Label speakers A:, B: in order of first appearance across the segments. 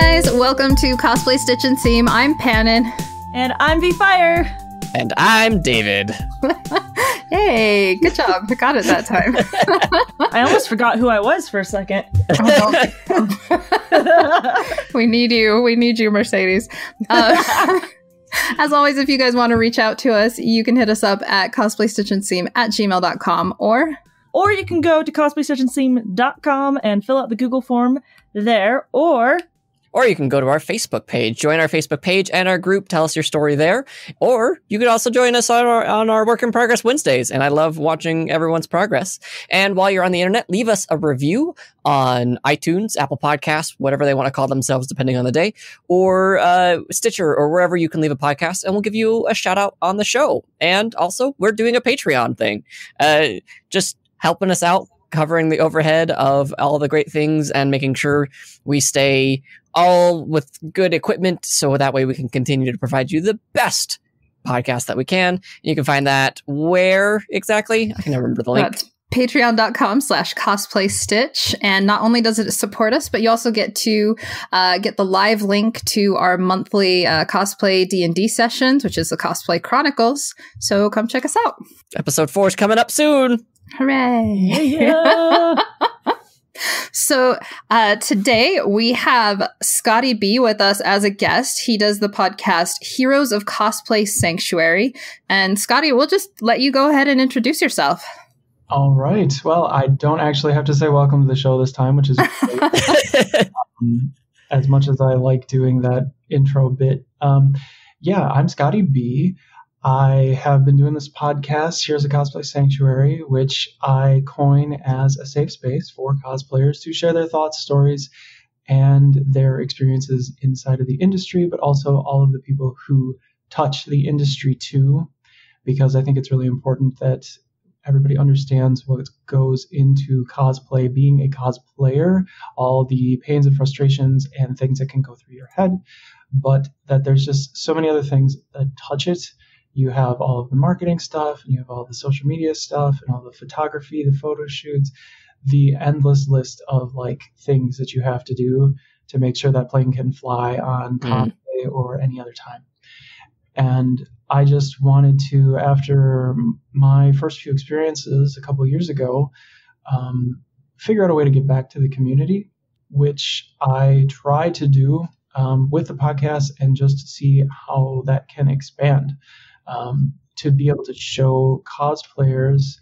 A: guys, welcome to Cosplay Stitch and Seam. I'm Pannon.
B: And I'm V-Fire.
C: And I'm David.
A: Yay, good job. I got it that time.
B: I almost forgot who I was for a second.
A: We need you. We need you, Mercedes. As always, if you guys want to reach out to us, you can hit us up at cosplaystitchandseam@gmail.com
B: or you can go to cosplaystitchandseam.com and fill out the Google form there, or
C: you can go to our Facebook page, join our Facebook page and our group, tell us your story there. Or you could also join us on our Work in Progress Wednesdays. And I love watching everyone's progress. And while you're on the internet, leave us a review on iTunes, Apple Podcasts, whatever they want to call themselves, depending on the day, or Stitcher, or wherever you can leave a podcast, and we'll give you a shout out on the show. And also, we're doing a Patreon thing, just helping us out, covering the overhead of all the great things and making sure we stay all with good equipment, so that way we can continue to provide you the best podcast that we can. You can find that where exactly? I can never remember the link.
A: That's patreon.com/cosplaystitch. And not only does it support us, but you also get to get the live link to our monthly cosplay D&D sessions, which is the Cosplay Chronicles. So come check us out.
C: Episode 4 is coming up soon.
A: Hooray.
B: yeah.
A: So today we have Scotty B with us as a guest. He does the podcast Heroes of Cosplay Sanctuary. And Scotty, we'll just let you go ahead and introduce yourself.
D: All right. Well, I don't actually have to say welcome to the show this time, which is great. As much as I like doing that intro bit. Yeah, I'm Scotty B. I have been doing this podcast, Here's a Cosplay Sanctuary, which I coin as a safe space for cosplayers to share their thoughts, stories, and their experiences inside of the industry, but also all of the people who touch the industry too, because I think it's really important that everybody understands what goes into cosplay, being a cosplayer, all the pains and frustrations and things that can go through your head, but that there's just so many other things that touch it. You have all of the marketing stuff, and you have all the social media stuff, and all the photography, the photo shoots, the endless list of like things that you have to do to make sure that plane can fly on cosplay or any other time. And I just wanted to, after my first few experiences a couple of years ago, figure out a way to get back to the community, which I try to do with the podcast, and just to see how that can expand. To be able to show cosplayers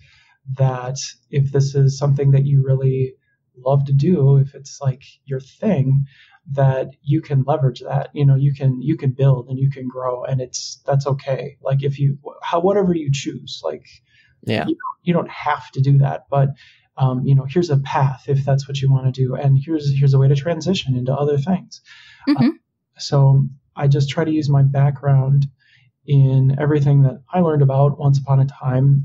D: that if this is something that you really love to do, if it's like your thing, that you can leverage that. You know, you can build and you can grow, and that's okay. Like whatever you choose, like you don't have to do that, but here's a path if that's what you want to do, and here's a way to transition into other things.
A: Mm-hmm.
D: So I just try to use my background in everything that I learned about once upon a time.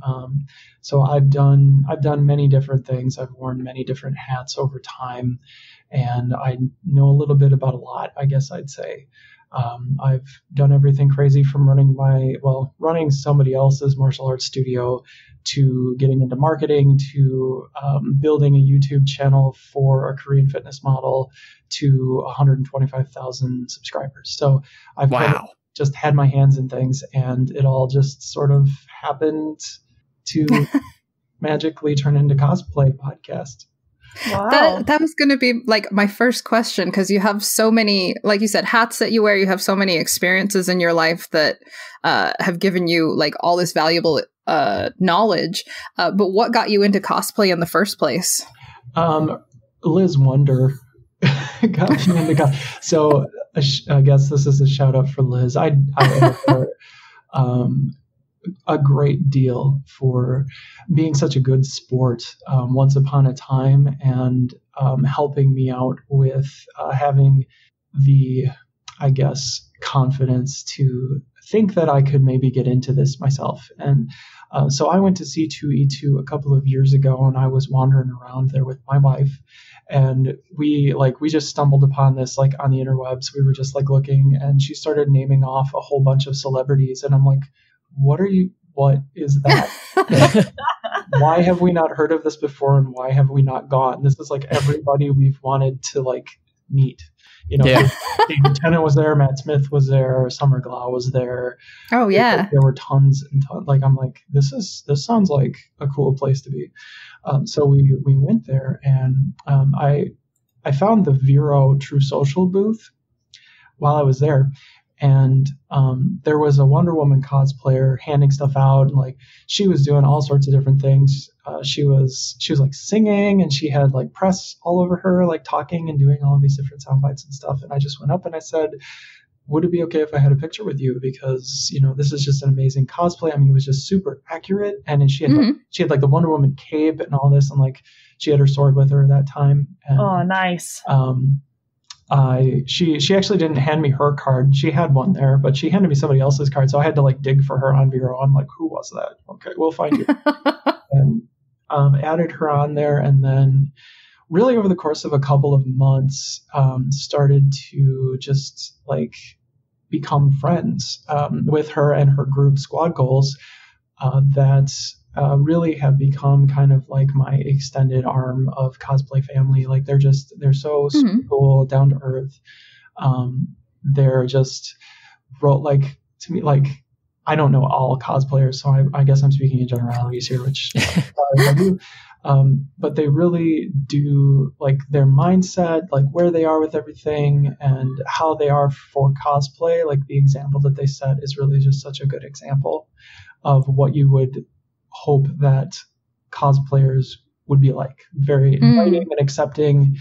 D: So I've done many different things. I've worn many different hats over time, and I know a little bit about a lot, I guess I'd say. I've done everything crazy from running somebody else's martial arts studio, to getting into marketing, to building a YouTube channel for a Korean fitness model, to 125,000 subscribers. So I've just had my hands in things, and it all just sort of happened to magically turn into cosplay podcast.
A: Wow. That was going to be like my first question, because you have so many, like you said, hats that you wear. You have so many experiences in your life that have given you like all this valuable knowledge. But what got you into cosplay in the first place?
D: Liz Wonder got me into cosplay. So I guess this is a shout out for Liz. I owe her a great deal for being such a good sport once upon a time, and helping me out with having the, I guess, confidence to think that I could maybe get into this myself. And so I went to C2E2 a couple of years ago, and I was wandering around there with my wife, and we just stumbled upon this like on the interwebs. We were just like looking, and she started naming off a whole bunch of celebrities, and I'm like, what is that? Why have we not heard of this before, and why have we not gone? This is like everybody we've wanted to like meet, David Tennant was there, Matt Smith was there, Summer Glau was there.
A: Oh yeah,
D: there were tons and tons. Like I'm like, this sounds like a cool place to be. So we went there, and I found the Vero True Social booth while I was there. And there was a Wonder Woman cosplayer handing stuff out, and like she was doing all sorts of different things. She was like singing, and she had like press all over her, like talking and doing all of these different sound bites and stuff. And I just went up and I said, would it be okay if I had a picture with you? Because this is just an amazing cosplay. I mean, it was just super accurate, and then she had like the Wonder Woman cape and all this, and like she had her sword with her at that time. And,
B: oh, nice.
D: She actually didn't hand me her card. She had one there, but she handed me somebody else's card. So I had to like dig for her on Vero. I'm like, who was that? Okay, we'll find you. And added her on there. And then really over the course of a couple of months, started to just like become friends with her and her group Squad Goals that really have become kind of like my extended arm of cosplay family. Like they're so super cool, down to earth. They're just like, to me, like, I don't know all cosplayers, so I guess I'm speaking in generalities here, which I do. But they really do, like, their mindset, like where they are with everything and how they are for cosplay. Like the example that they set is really just such a good example of what you would hope that cosplayers would be like. Very inviting and accepting,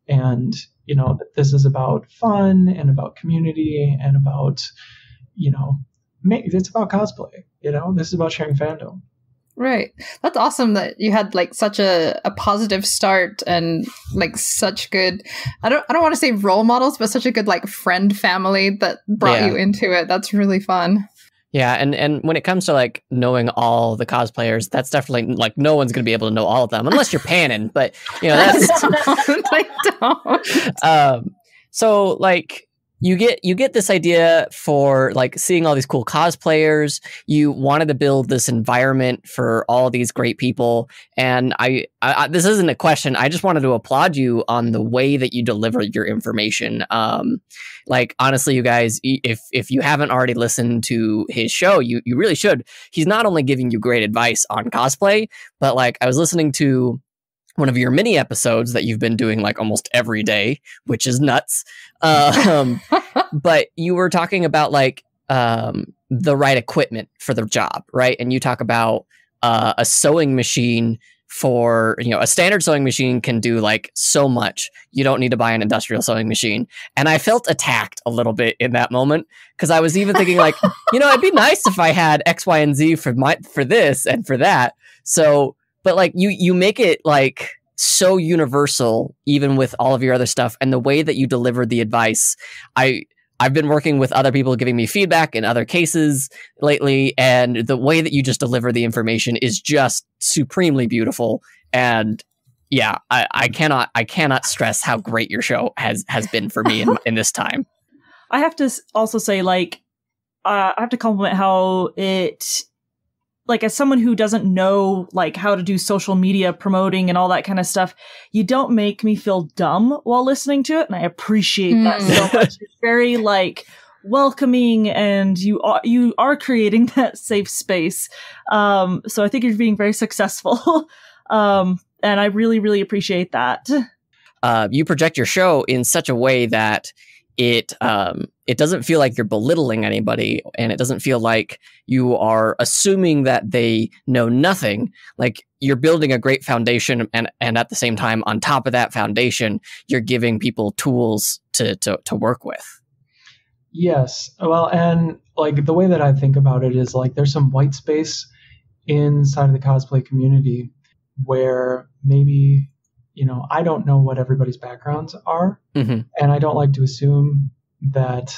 D: and that this is about fun and about community and about it's about cosplay. This is about sharing fandom.
A: Right. That's awesome that you had like such a positive start and like such good, I don't want to say role models, but such a good like friend family that brought you into it. That's really fun.
C: Yeah, and when it comes to like knowing all the cosplayers, that's definitely like no one's gonna be able to know all of them unless you're panning. But that's
A: I don't.
C: So like you get this idea for like seeing all these cool cosplayers. You wanted to build this environment for all these great people, and I this isn't a question. I just wanted to applaud you on the way that you deliver your information. Like honestly, you guys, if you haven't already listened to his show, you really should. He's not only giving you great advice on cosplay, but like I was listening to one of your mini episodes that you've been doing like almost every day, which is nuts. But you were talking about like the right equipment for the job, right? And you talk about a sewing machine for, a standard sewing machine can do like so much. You don't need to buy an industrial sewing machine. And I felt attacked a little bit in that moment because I was even thinking like, it'd be nice if I had X, Y, and Z for this and for that. So, but like you make it like so universal, even with all of your other stuff, and the way that you delivered the advice. I've been working with other people giving me feedback in other cases lately, and the way that you just deliver the information is just supremely beautiful. And yeah, I cannot stress how great your show has been for me in this time.
B: I have to also say, like, I have to compliment how it, like, as someone who doesn't know, like, how to do social media promoting and all that kind of stuff, you don't make me feel dumb while listening to it, and I appreciate that so much. It's very, like, welcoming, and you are creating that safe space. So I think you're being very successful, and I really, really appreciate that.
C: You project your show in such a way that it doesn't feel like you're belittling anybody, and it doesn't feel like you are assuming that they know nothing. Like, you're building a great foundation, and at the same time, on top of that foundation, you're giving people tools to work with.
D: Yes. Well, and like the way that I think about it is like there's some white space inside of the cosplay community where maybe, I don't know what everybody's backgrounds are.
C: Mm-hmm.
D: And I don't like to assume that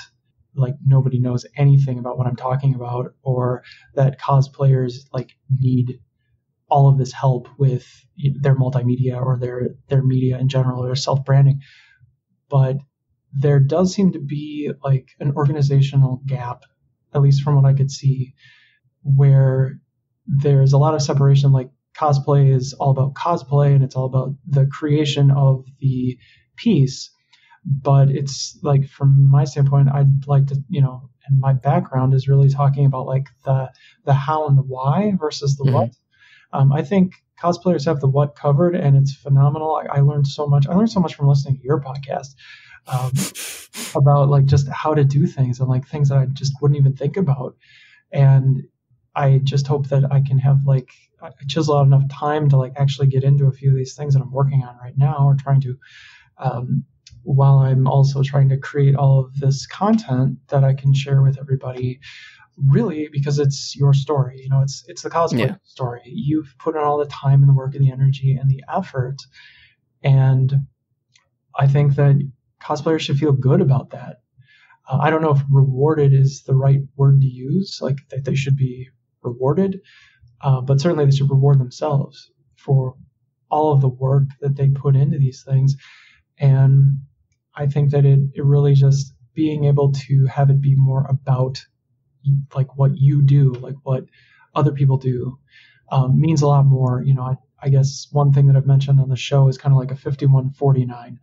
D: like nobody knows anything about what I'm talking about, or that cosplayers like need all of this help with their multimedia or their media in general, or their self-branding. But there does seem to be like an organizational gap, at least from what I could see, where there's a lot of separation. Like, cosplay is all about cosplay, and it's all about the creation of the piece. But it's like, from my standpoint, I'd like to, and my background is really talking about like the how and the why versus the what. I think cosplayers have the what covered, and it's phenomenal. I learned so much. I learned so much from listening to your podcast about like just how to do things and like things that I just wouldn't even think about. And I just hope that I can have like chisel out enough time to like actually get into a few of these things that I'm working on right now, or trying to, while I'm also trying to create all of this content that I can share with everybody, really, because it's your story. It's the cosplay story. You've put in all the time and the work and the energy and the effort. And I think that cosplayers should feel good about that. I don't know if rewarded is the right word to use, like that they should be rewarded, but certainly they should reward themselves for all of the work that they put into these things. And I think that it really just being able to have it be more about like what you do, like what other people do, means a lot more. I guess one thing that I've mentioned on the show is kind of like a 51-49.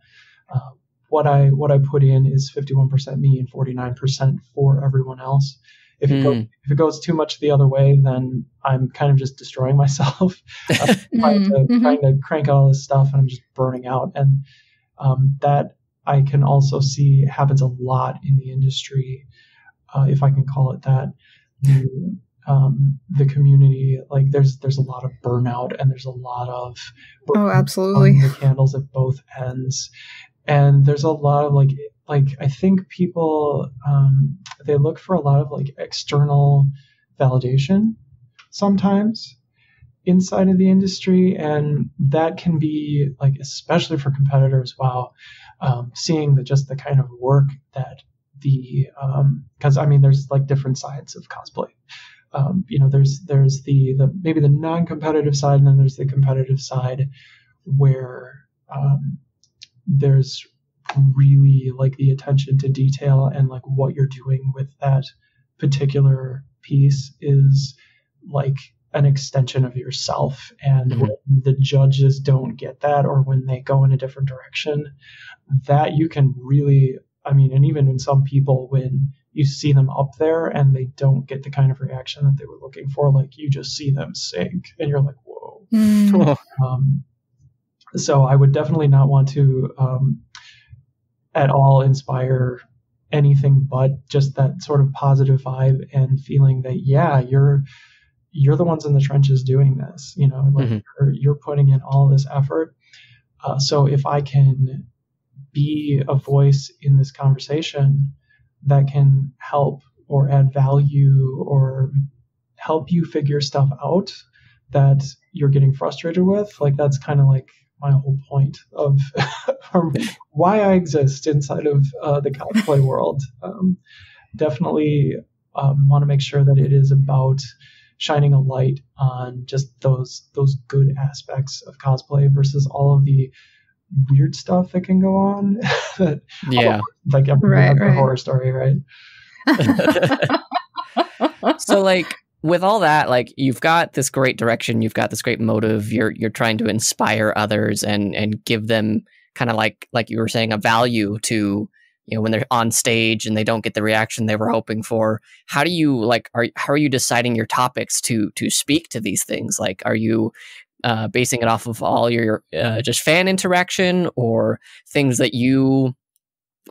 D: What I put in is 51% me and 49% for everyone else. If it goes too much the other way, then I'm kind of just destroying myself, trying to crank out all this stuff, and I'm just burning out. And that I can also see happens a lot in the industry, if I can call it that. The community, like there's a lot of burnout, and there's a lot of
A: absolutely
D: the candles at both ends. And there's a lot of like I think people, they look for a lot of like external validation sometimes inside of the industry. And that can be like, especially for competitors, seeing just the kind of work that because there's like different sides of cosplay. There's the maybe the non-competitive side, and then there's the competitive side where, there's really like the attention to detail, and like what you're doing with that particular piece is like an extension of yourself. And when the judges don't get that, or when they go in a different direction, that you can really, and even in some people, when you see them up there and they don't get the kind of reaction that they were looking for, like you just see them sink and you're like, whoa. So I would definitely not want to at all inspire anything but just that sort of positive vibe, and feeling that, you're the ones in the trenches doing this, you're putting in all this effort. So if I can be a voice in this conversation that can help or add value or help you figure stuff out that you're getting frustrated with, like that's kind of like my whole point of why I exist inside of the cosplay world. Definitely want to make sure that it is about shining a light on just those good aspects of cosplay versus all of the weird stuff that can go on. Like everyone has a horror story, right?
C: So like, with all that, like you've got this great direction, you've got this great motive, you're trying to inspire others and give them kind of like you were saying, a value to, when they're on stage and they don't get the reaction they were hoping for. How do you how are you deciding your topics to speak to these things? Like, are you basing it off of all your just fan interaction, or things that you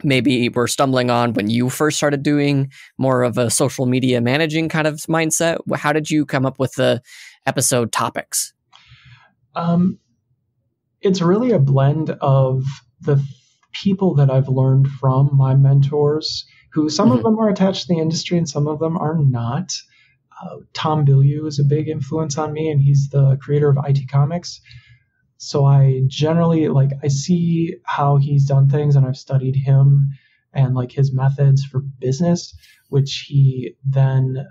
C: maybe were stumbling on when you first started doing more of a social media managing kind of mindset? How did you come up with the episode topics?
D: It's really a blend of the people that I've learned from, my mentors, who some of them are attached to the industry and some of them are not. Tom Bilyeu is a big influence on me, and he's the creator of IT Comics. So I generally I see how he's done things, and I've studied him and like his methods for business, which he then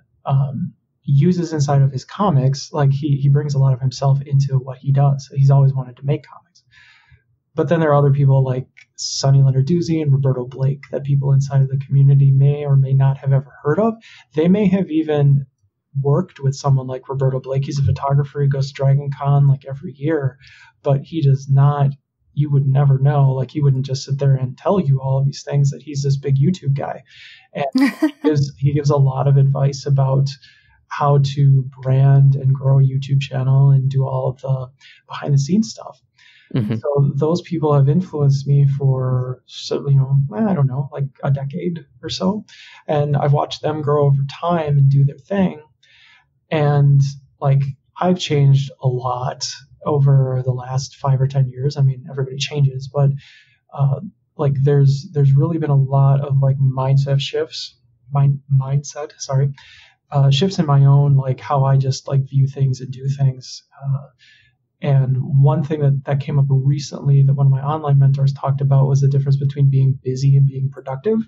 D: uses inside of his comics. Like he brings a lot of himself into what he does. He's always wanted to make comics. But then there are other people like Sonny Lenarduzzi and Roberto Blake that people inside of the community may or may not have ever heard of. They may have even worked with someone like Roberto Blake. He's a photographer. He goes to Dragon Con like every year, but he does not you would never know. Like, he wouldn't just sit there and tell you all of these things, that he's this big YouTube guy. And he gives a lot of advice about how to brand and grow a YouTube channel and do all of the behind the scenes stuff. Mm-hmm. So those people have influenced me for, I don't know, like a decade or so. And I've watched them grow over time and do their thing. And like, I've changed a lot over the last 5 or 10 years. I mean, everybody changes, but like there's really been a lot of like shifts in my own, like how I just like view things and do things. And one thing that came up recently that one of my online mentors talked about was the difference between being busy and being productive,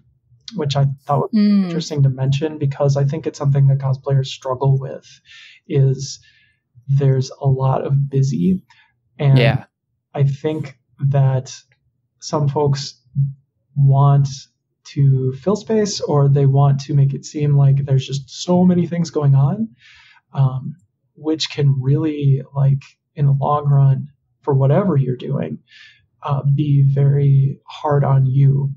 D: which I thought was interesting to mention, because I think it's something that cosplayers struggle with. Is there's a lot of busy, and I think that some folks want to fill space, or they want to make it seem like there's just so many things going on, which can really, like, in the long run, for whatever you're doing, be very hard on you.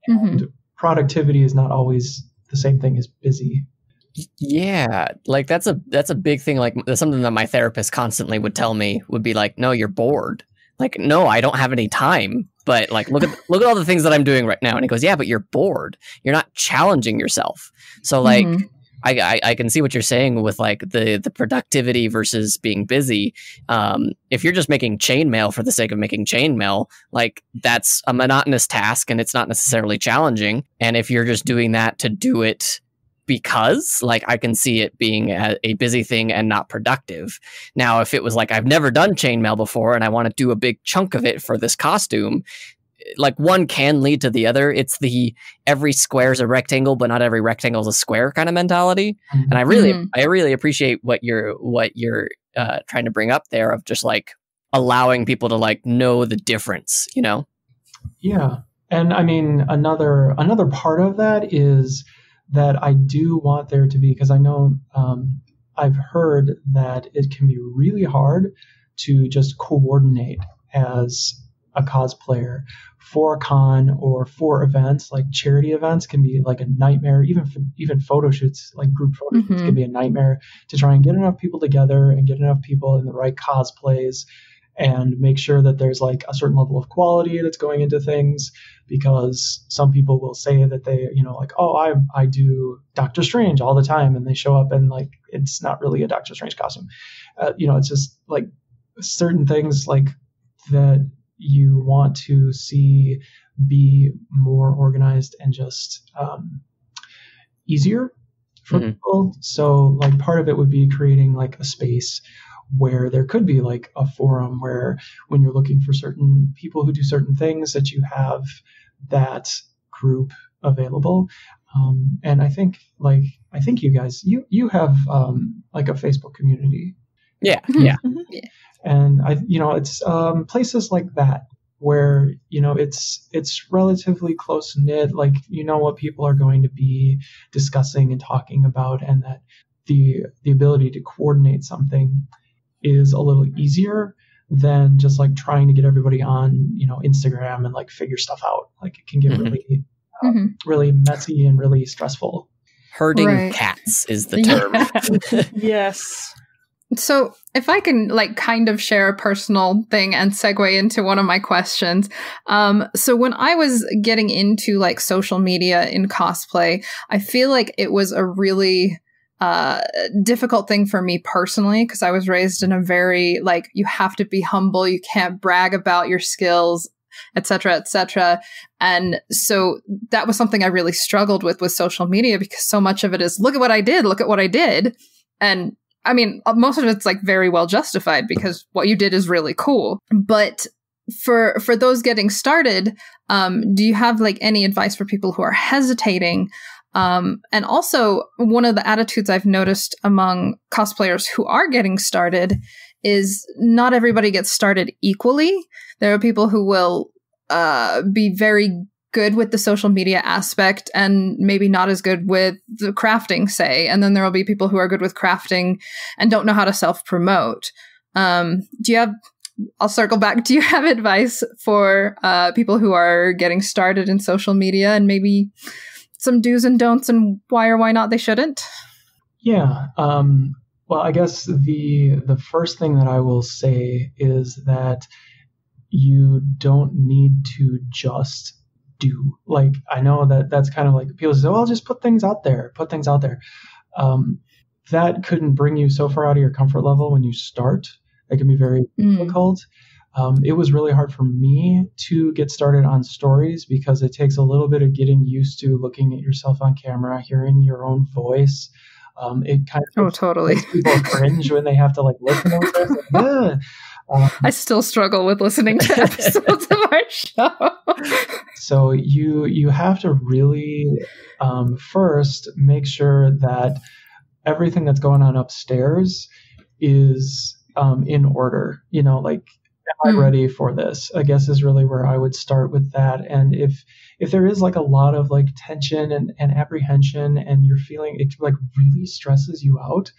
D: And productivity is not always the same thing as busy.
C: Yeah, like that's a big thing. Like, that's something that my therapist constantly would tell me, would be like, no, you're bored. Like, no, I don't have any time. But like, look at all the things that I'm doing right now. And he goes, yeah, but you're bored. You're not challenging yourself. So like, I can see what you're saying with like the productivity versus being busy. If you're just making chainmail for the sake of making chainmail, like, that's a monotonous task and it's not necessarily challenging. And if you're just doing that to do it because, like, I can see it being a busy thing and not productive. Now, if it was like, I've never done chainmail before and I want to do a big chunk of it for this costume, like, one can lead to the other. It's the every square is a rectangle, but not every rectangle is a square kind of mentality. And I really appreciate what you're trying to bring up there, of just like allowing people to like know the difference, you know?
D: Yeah. And I mean, another part of that is that I do want there to be, because I know I've heard that it can be really hard to just coordinate as a cosplayer for a con or for events. Like, charity events can be like a nightmare. Even photo shoots, like group photo shoots, can be a nightmare to try and get enough people together and get enough people in the right cosplays and make sure that there's like a certain level of quality that's going into things, because some people will say that they, like, oh, I do Doctor Strange all the time, and they show up and like, it's not really a Doctor Strange costume. It's just like certain things like that you want to see be more organized and just easier for people. So like, part of it would be creating like a space where there could be like a forum where, when you're looking for certain people who do certain things, that you have that group available. And I think you guys, you have like a Facebook community.
C: Yeah.
D: And it's places like that where, it's relatively close knit, like, what people are going to be discussing and talking about, and that the ability to coordinate something is a little easier than just like trying to get everybody on, Instagram and like figure stuff out. Like, it can get really messy and really stressful.
C: Herding cats is the term.
B: Yes.
A: So if I can like kind of share a personal thing and segue into one of my questions. So when I was getting into like social media in cosplay, I feel like it was a really difficult thing for me personally, because I was raised in a very, like, you have to be humble, you can't brag about your skills, etc., etc. And so that was something I really struggled with social media, because so much of it is, look at what I did. And I mean, most of it's like very well justified, because what you did is really cool. But for those getting started, do you have like any advice for people who are hesitating? And also, one of the attitudes I've noticed among cosplayers who are getting started is not everybody gets started equally. There are people who will be very good with the social media aspect and maybe not as good with the crafting, say. And then there will be people who are good with crafting and don't know how to self-promote. Do you have I'll circle back. Do you have advice for people who are getting started in social media, and maybe some do's and don'ts and why or why not they shouldn't?
D: Yeah. Well, I guess the first thing that I will say is that you don't need to just do. Like, I know that that's kind of like people say, well, just put things out there. That couldn't bring you so far out of your comfort level when you start. It can be very difficult. It was really hard for me to get started on stories because it takes a little bit of getting used to looking at yourself on camera, hearing your own voice. It kind of
A: totally
D: makes people cringe when they have to like listen to it. Like, yeah.
A: I still struggle with listening to episodes of our show.
D: So you have to really first make sure that everything that's going on upstairs is in order. You know, like, am I ready for this? I guess is really where I would start with that. And if there is like a lot of like tension and apprehension, and you're feeling it like really stresses you out,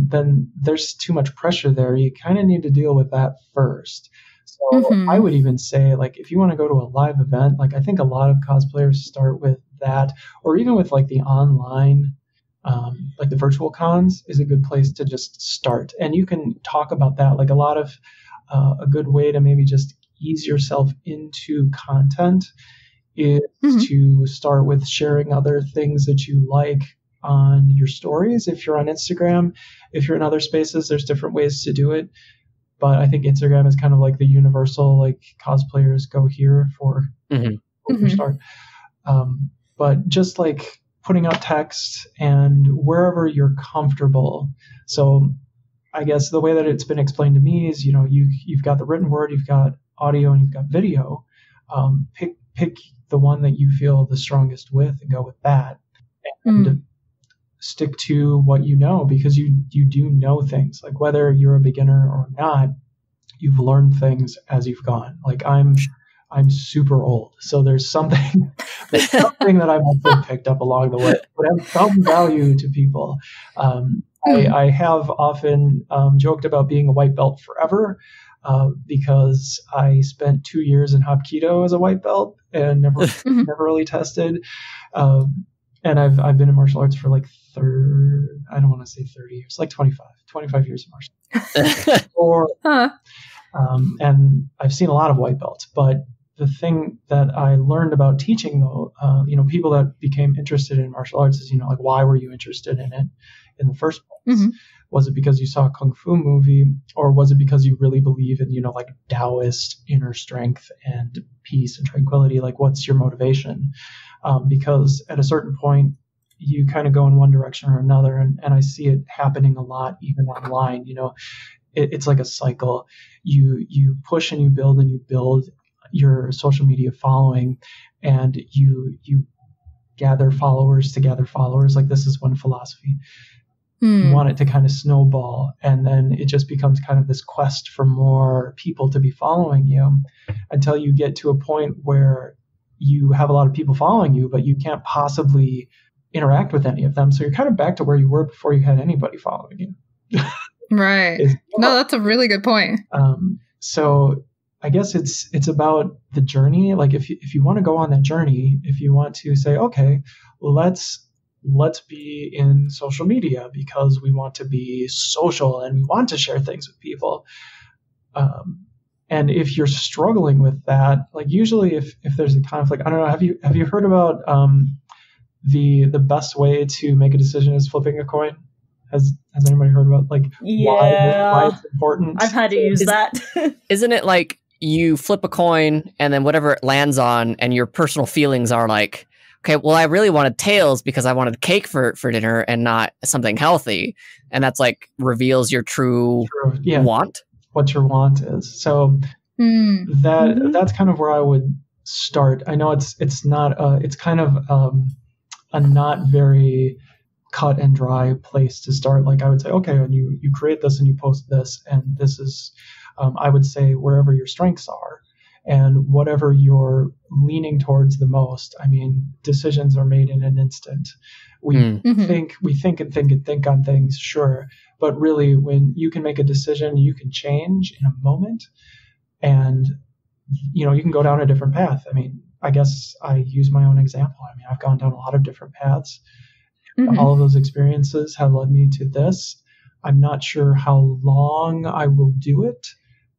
D: then there's too much pressure there. You kind of need to deal with that first. So I would even say, like, if you want to go to a live event, like I think a lot of cosplayers start with that, or even with like the online, like the virtual cons is a good place to just start. And you can talk about that. Like a good way to maybe just ease yourself into content is to start with sharing other things that you like on your stories. If you're on Instagram, if you're in other spaces, there's different ways to do it. But I think Instagram is kind of like the universal, like cosplayers go here for start. But just like putting out text and wherever you're comfortable. So I guess the way that it's been explained to me is, you know, you've got the written word, you've got audio, and you've got video. Pick the one that you feel the strongest with and go with that. And stick to what you know, because you do know things. Like, whether you're a beginner or not, you've learned things as you've gone. Like, I'm super old, so there's something that I've also picked up along the way, but have some value to people. I have often joked about being a white belt forever, because I spent 2 years in Hapkido as a white belt and never really tested. And I've been in martial arts for like I don't want to say 30 years, like 25 years in martial arts. And I've seen a lot of white belts, but the thing that I learned about teaching, though, people that became interested in martial arts is, like, why were you interested in it in the first place? Was it because you saw a Kung Fu movie, or was it because you really believe in, like Taoist inner strength and peace and tranquility? Like, what's your motivation? Because at a certain point, you kind of go in one direction or another, and I see it happening a lot, even online. It's like a cycle. You push and you build your social media following, and you gather followers to gather followers. Like, this is one philosophy. You want it to kind of snowball, and then it just becomes kind of this quest for more people to be following you, until you get to a point where you have a lot of people following you, but you can't possibly interact with any of them. So you're kind of back to where you were before you had anybody following you.
A: Right. No, that's a really good point.
D: So I guess it's about the journey. Like, if you want to go on that journey, if you want to say, okay, let's be in social media because we want to be social and we want to share things with people. And if you're struggling with that, like, usually if there's a conflict, I don't know, have you heard about the best way to make a decision is flipping a coin? Has anybody heard about, like, why it's important?
B: I've had to use that.
C: Isn't it like you flip a coin and then whatever it lands on, and your personal feelings are like, okay, well, I really wanted tails because I wanted cake for dinner and not something healthy. And that's like reveals your true want.
D: What your want is. So that's kind of where I would start. I know it's not it's kind of a not very cut and dry place to start. Like, I would say, okay, and you create this and you post this, and this is I would say wherever your strengths are and whatever you're leaning towards the most. I mean, decisions are made in an instant. We think on things, sure, But really, when you can make a decision, you can change in a moment, and you can go down a different path. I mean, I guess I use my own example. I mean, I've gone down a lot of different paths. All of those experiences have led me to this. I'm not sure how long I will do it,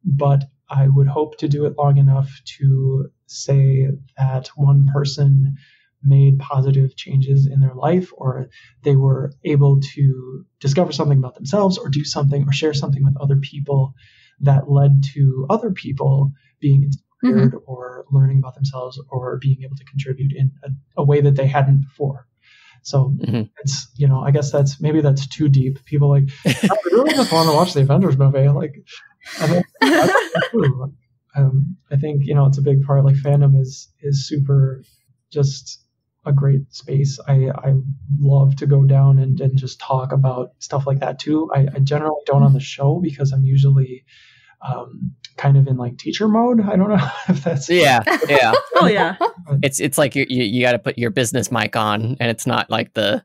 D: but I would hope to do it long enough to say that one person made positive changes in their life, or they were able to discover something about themselves, or do something or share something with other people that led to other people being inspired or learning about themselves or being able to contribute in a way that they hadn't before. So it's, I guess that's too deep. People like, I really just want to watch the Avengers movie. Like, I think it's a big part. Like, fandom is super, just a great space. I love to go down and just talk about stuff like that too. I generally don't on the show because I'm usually kind of in like teacher mode. I don't know if that's
B: Oh yeah.
C: It's like you got to put your business mic on, and it's not like I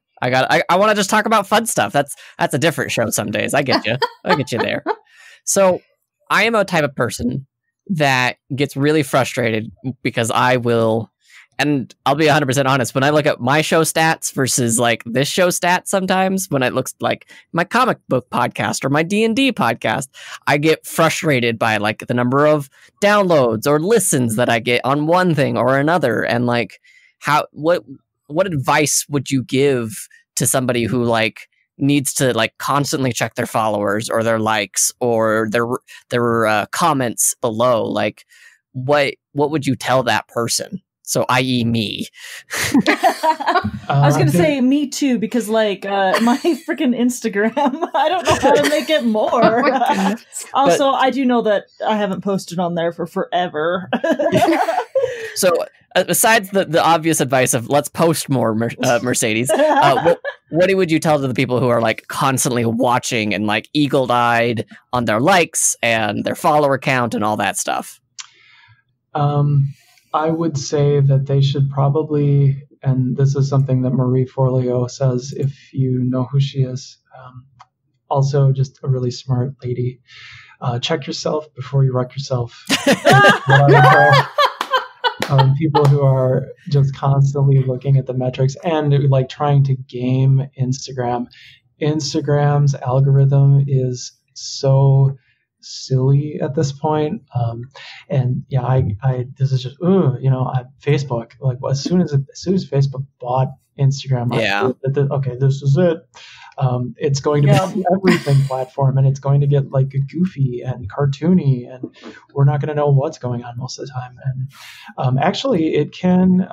C: want to just talk about fun stuff. That's a different show some days. I get you. I get you there. So I am a type of person that gets really frustrated because I will, and I'll be 100% honest, when I look at my show stats versus like this show stats, sometimes when it looks like my comic book podcast or my D&D podcast, I get frustrated by like the number of downloads or listens that I get on one thing or another. And like, what advice would you give to somebody who like needs to like constantly check their followers or their likes or their comments below? Like, what would you tell that person? So, i.e. me.
B: I was going to say me too, because like my freaking Instagram, I don't know how to make it more. Also, I do know that I haven't posted on there for forever.
C: So, besides the obvious advice of let's post more, Mercedes, what would you tell to the people who are like constantly watching and like eagle-eyed on their likes and their follower count and all that stuff?
D: I would say that they should probably, and this is something that Marie Forleo says, if you know who she is, also just a really smart lady, check yourself before you wreck yourself. People who are just constantly looking at the metrics and like trying to game Instagram. Instagram's algorithm is so silly at this point. And yeah, I this is just Facebook. Like as soon as Facebook bought Instagram, okay, this is it. It's going to be everything platform, and it's going to get like goofy and cartoony, and we're not going to know what's going on most of the time. And actually, it can,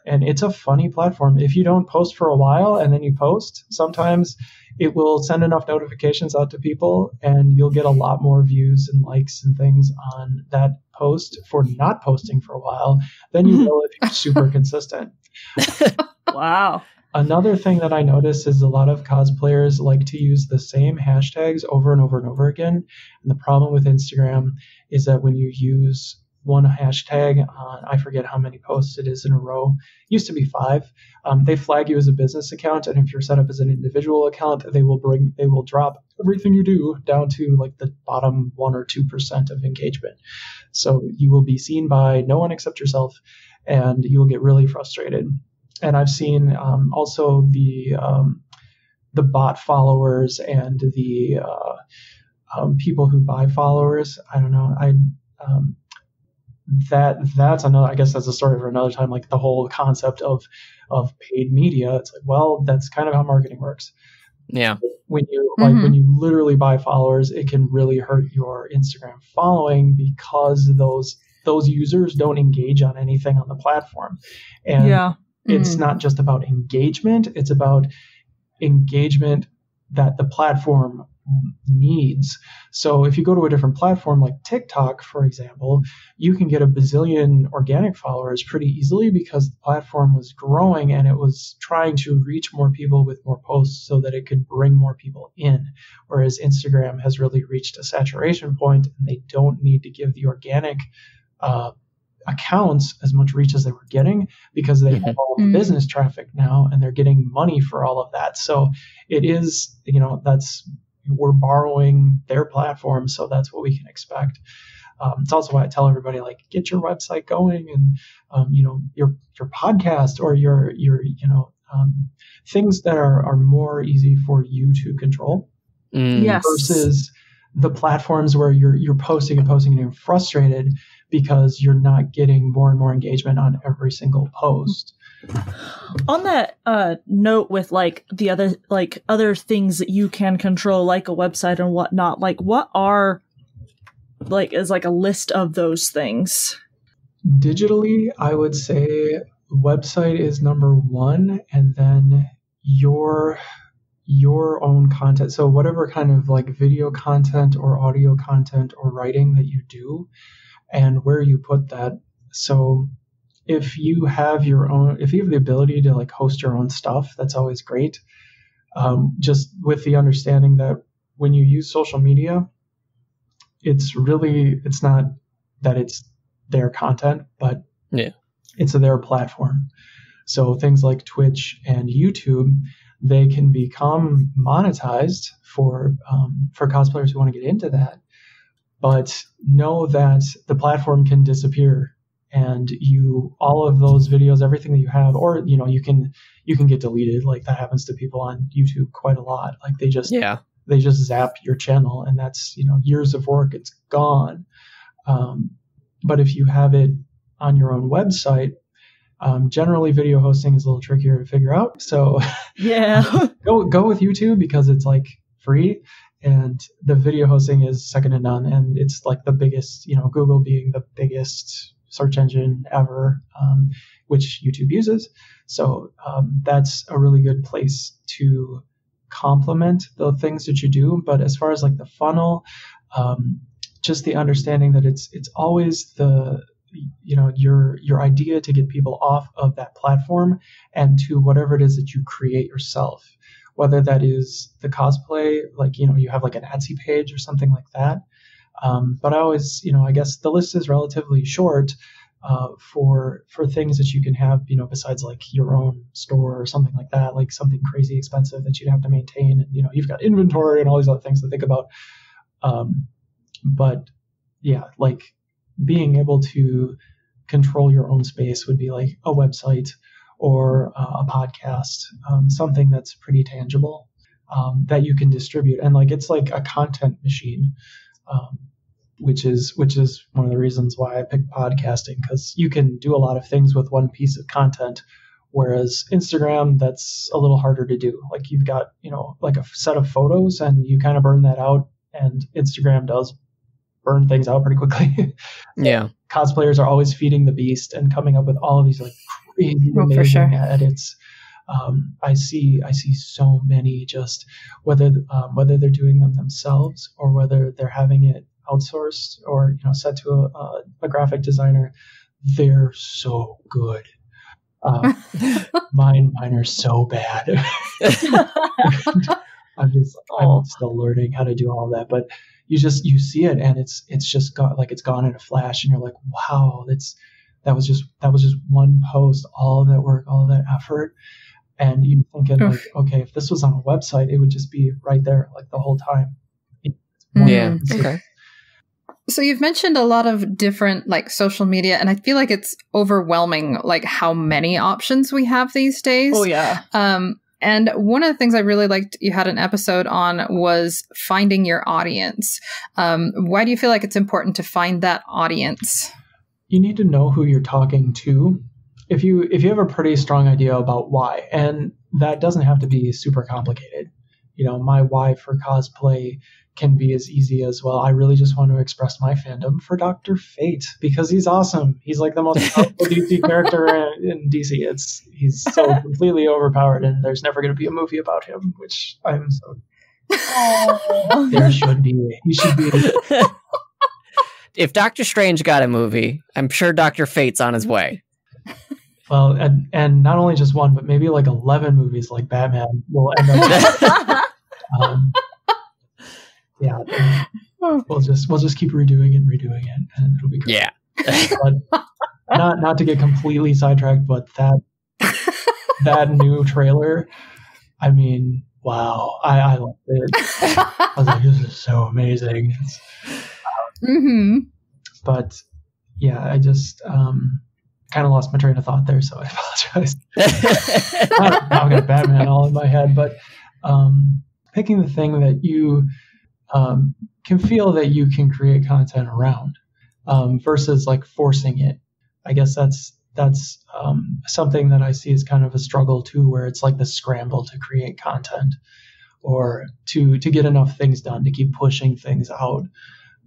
D: and it's a funny platform. If you don't post for a while and then you post, sometimes it will send enough notifications out to people, and you'll get a lot more views and likes and things on that post for not posting for a while than you will if you're super consistent.
B: Wow.
D: Another thing that I notice is a lot of cosplayers like to use the same hashtags over and over and over again. And the problem with Instagram is that when you use one hashtag on, I forget how many posts it is in a row, used to be 5, they flag you as a business account. And if you're set up as an individual account, they will drop everything you do down to like the bottom 1 or 2% of engagement. So you will be seen by no one except yourself, and you will get really frustrated. And I've seen also the bot followers and the people who buy followers. I don't know. That's another. I guess that's a story for another time. Like the whole concept of paid media. It's like, well, that's kind of how marketing works.
C: Yeah.
D: When you when you literally buy followers, it can really hurt your Instagram following because those users don't engage on anything on the platform. And it's not just about engagement. It's about engagement that the platform needs. So if you go to a different platform like TikTok, for example, you can get a bazillion organic followers pretty easily because the platform was growing and it was trying to reach more people with more posts so that it could bring more people in. Whereas Instagram has really reached a saturation point, and they don't need to give the organic accounts as much reach as they were getting because they have all the business traffic now, and they're getting money for all of that. So it is, that's we're borrowing their platform, so that's what we can expect. It's also why I tell everybody, like, get your website going, and your podcast, or your things that are more easy for you to control.
B: Yes.
D: Versus the platforms where you're posting and posting and you're frustrated because you're not getting more and more engagement on every single post.
B: On that note, with like the other things that you can control, like a website and whatnot, like what are is like a list of those things?
D: Digitally, I would say website is number one, and then your own content. So whatever kind of like video content or audio content or writing that you do, and where you put that. So if you have the ability to like host your own stuff, that's always great. Just with the understanding that when you use social media, it's not that it's their content, but it's their platform. So things like Twitch and YouTube, they can become monetized for cosplayers who want to get into that. But know that the platform can disappear, and all of those videos, everything that you have, or you can get deleted. Like that happens to people on YouTube quite a lot. Like they just zap your channel, and that's years of work, it's gone. But if you have it on your own website, generally video hosting is a little trickier to figure out. So go with YouTube, because it's like free, and the video hosting is second to none, and it's like the biggest, Google being the biggest search engine ever, which YouTube uses. So that's a really good place to complement the things that you do. But as far as like the funnel, just the understanding that it's always your idea to get people off of that platform and to whatever it is that you create yourself, whether that is the cosplay, like you have like an Etsy page or something like that. But I always, I guess the list is relatively short for things that you can have, besides like your own store or something like that, like something crazy expensive that you'd have to maintain, and you've got inventory and all these other things to think about. But yeah, like being able to control your own space would be like a website or a podcast, something that's pretty tangible, that you can distribute. And like, it's like a content machine, which is one of the reasons why I picked podcasting, because you can do a lot of things with one piece of content, whereas Instagram, that's a little harder to do. Like you've got, like a set of photos, and you kind of burn that out, and Instagram does burn things out pretty quickly.
C: Yeah.
D: Cosplayers are always feeding the beast and coming up with all of these like crazy amazing edits. I see so many, just whether they're doing them themselves or whether they're having it outsourced or set to a graphic designer. They're so good. Mine are so bad. I'm still learning how to do all of that, but you see it, and it's just gone in a flash, and you're like, wow, that was just one post, all of that work, all of that effort. And you're thinking like, okay, if this was on a website, it would just be right there like the whole time.
C: Yeah. Okay.
A: So you've mentioned a lot of different like social media, and I feel like it's overwhelming, like how many options we have these days.
B: Oh yeah.
A: And one of the things I really liked you had an episode on was finding your audience. Why do you feel like it's important to find that audience?
D: You need to know who you're talking to. If you have a pretty strong idea about why, and that doesn't have to be super complicated. My why for cosplay can be as easy as, well, I really just want to express my fandom for Dr. Fate because he's awesome. He's like the most powerful DC character in DC. He's so completely overpowered, and there's never going to be a movie about him, which I'm so... There should be. He should be.
C: If Doctor Strange got a movie, I'm sure Dr. Fate's on his way.
D: Well, and not only just one, but maybe like 11 movies like Batman will end up... yeah, we'll just keep redoing it, and it'll be great.
C: Yeah.
D: But not to get completely sidetracked, but that new trailer, I mean, wow, I loved it. I was like, this is so amazing.
A: Mm-hmm.
D: But yeah, I just kind of lost my train of thought there, so I apologize. Now I've got Batman all in my head, but picking the thing that you can feel that you can create content around versus like forcing it. I guess that's something that I see as kind of a struggle too, where it's like the scramble to create content or to get enough things done, to keep pushing things out.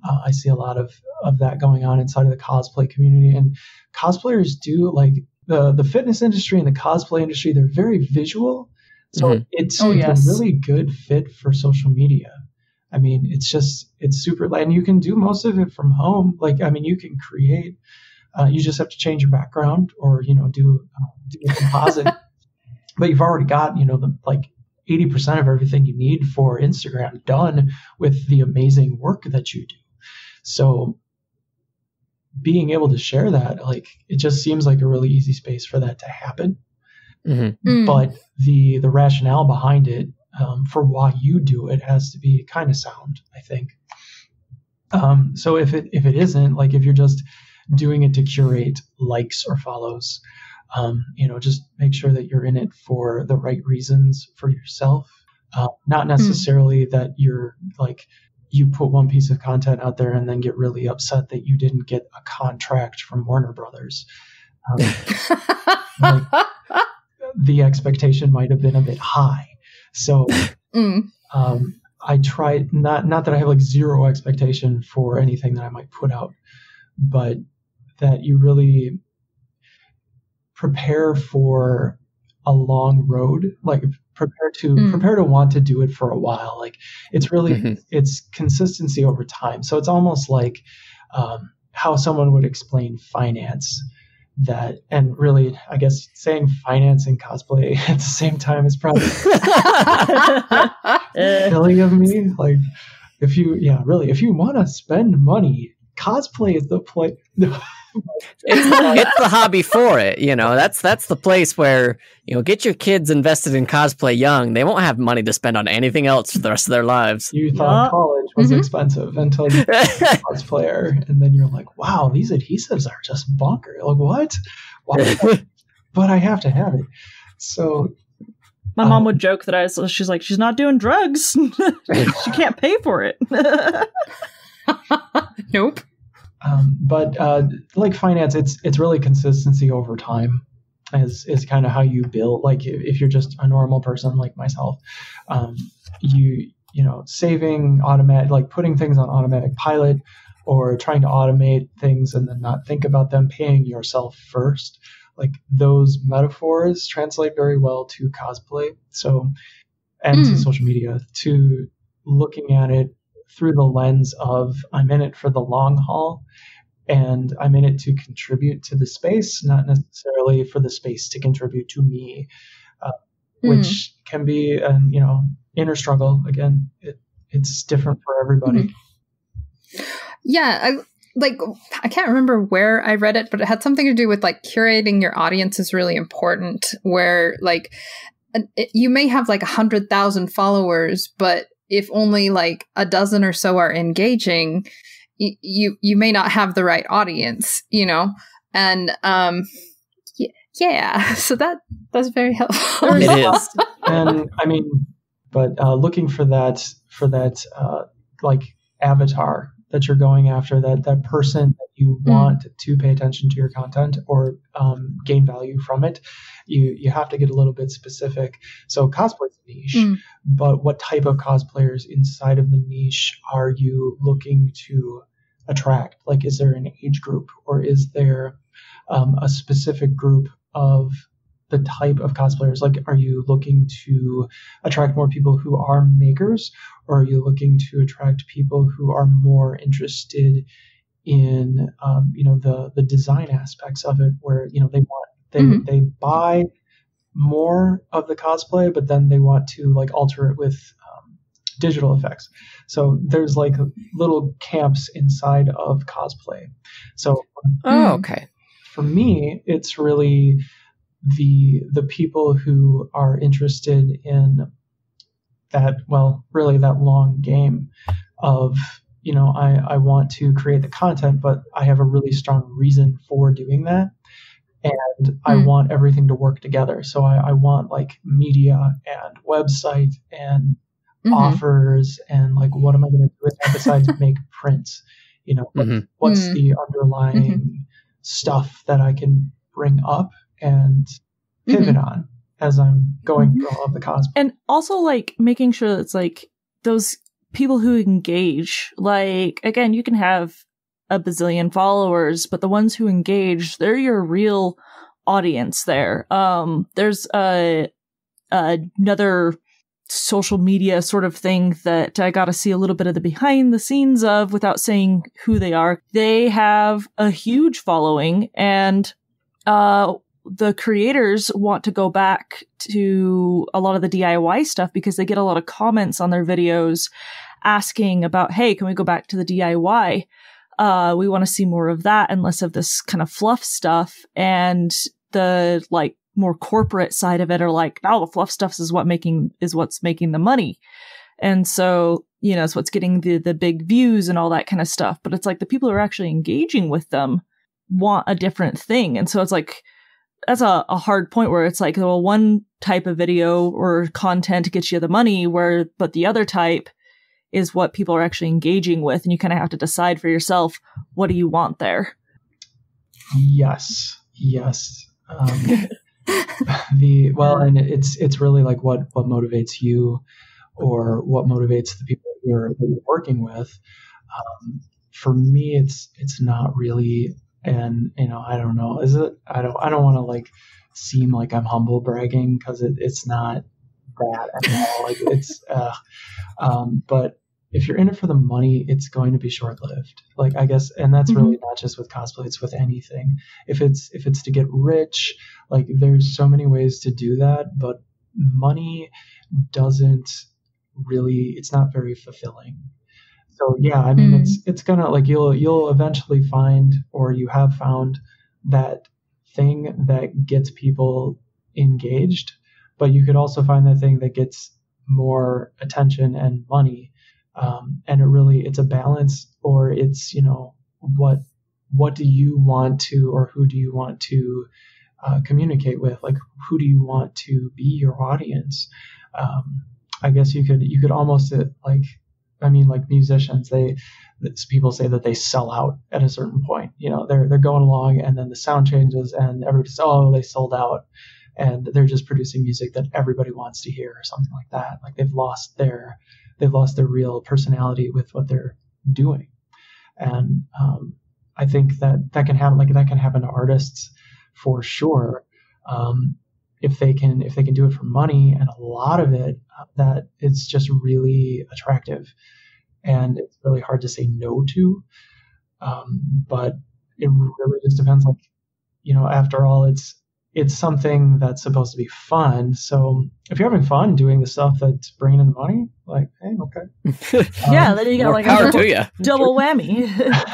D: I see a lot of that going on inside of the cosplay community, and cosplayers do like the fitness industry and the cosplay industry. They're very visual, so it's a really good fit for social media. I mean, it's super, and you can do most of it from home. Like, I mean, you can create. You just have to change your background, or do a composite. But you've already got the like 80% of everything you need for Instagram done with the amazing work that you do. So being able to share that, like, it just seems like a really easy space for that to happen. But the rationale behind it, for why you do it, has to be kind of sound, I think. So if it isn't, like, if you're just doing it to curate likes or follows, just make sure that you're in it for the right reasons for yourself. Not necessarily that you're like, you put one piece of content out there and then get really upset that you didn't get a contract from Warner Brothers. Like, the expectation might have been a bit high. So I try not that I have like zero expectation for anything that I might put out, but that you really prepare for a long road, like prepare to want to do it for a while. Like, it's really it's consistency over time. So it's almost like how someone would explain finance. That, and really, I guess saying finance and cosplay at the same time is probably silly of me. Like, if you want to spend money, cosplay is the place.
C: It's the hobby for it, that's the place where, get your kids invested in cosplay young. They won't have money to spend on anything else for the rest of their lives.
D: You thought college was expensive until you became a cosplayer, and then you're like, wow, these adhesives are just bonkers. Like, what? Why? But I have to have it. So
B: my mom would joke that she's like, she's not doing drugs. She can't pay for it.
A: Nope.
D: But like finance, it's really consistency over time is kind of how you build. Like, if you're just a normal person like myself, saving automatic, like putting things on automatic pilot, or trying to automate things and then not think about them, paying yourself first. Like, those metaphors translate very well to cosplay. So, and to social media, to looking at it through the lens of, I'm in it for the long haul, and I'm in it to contribute to the space, not necessarily for the space to contribute to me, which can be an inner struggle. Again, it's different for everybody.
A: Yeah, I can't remember where I read it, but it had something to do with like curating your audience is really important, where like you may have like 100,000 followers, but if only like a dozen or so are engaging, you may not have the right audience, and so that's very helpful.
C: It is.
D: And I mean, but looking for that like avatar that you're going after, that person that you want to pay attention to your content or gain value from it, you have to get a little bit specific. So cosplay's a niche, but what type of cosplayers inside of the niche are you looking to attract? Like, is there an age group, or is there a specific group of the type of cosplayers? Like, are you looking to attract more people who are makers, or are you looking to attract people who are more interested in the design aspects of it, where they buy more of the cosplay, but then they want to like alter it with digital effects. So there's like little camps inside of cosplay. So
C: okay.
D: For me, it's really the people who are interested in really that long game of, I want to create the content, but I have a really strong reason for doing that. And I want everything to work together. So I want like media and website and offers and like, what am I going to do with that besides make prints? What's the underlying stuff that I can bring up and pivot on as I'm going through all of the cosplay.
B: And also like making sure that it's like those people who engage, like, again, you can have a bazillion followers, but the ones who engage, they're your real audience there. There's another social media sort of thing that I got to see a little bit of the behind the scenes of without saying who they are. They have a huge following, and the creators want to go back to a lot of the DIY stuff because they get a lot of comments on their videos asking about, hey, can we go back to the DIY? We want to see more of that and less of this kind of fluff stuff. And the like more corporate side of it are like, no, the fluff stuff is what's making the money. And so, it's what's getting the big views and all that kind of stuff. But it's like the people who are actually engaging with them want a different thing. And so it's like, that's a hard point where it's like, well, one type of video or content gets you the money but the other type is what people are actually engaging with. And you kind of have to decide for yourself, what do you want there?
D: Yes. And it's really like what motivates you or what motivates the people that you're working with. For me, it's not really, and I don't know, is it? I don't want to like seem like I'm humble bragging because it's not that at all. Like it's, but if you're in it for the money, it's going to be short-lived. Like, I guess, and that's really not just with cosplay, it's with anything. If it's to get rich, like there's so many ways to do that, but money doesn't really, it's not very fulfilling. So yeah, I mean, it's gonna like, you'll eventually find, or you have found that thing that gets people engaged, but you could also find that thing that gets more attention and money. And it's a balance, or it's, what do you want to, or who do you want to communicate with? Like, who do you want to be your audience? I guess you could almost like musicians, people say that they sell out at a certain point. They're going along and then the sound changes and everybody's, oh, they sold out. And they're just producing music that everybody wants to hear or something like that. Like they've lost their real personality with what they're doing. And I think that can happen. Like that can happen to artists for sure. If they can do it for money, and a lot of it, that it's just really attractive and it's really hard to say no to. But it really just depends. Like, after all, it's something that's supposed to be fun. So if you're having fun doing the stuff that's bringing in the money, like, hey, okay.
B: Yeah, then you got like a double whammy.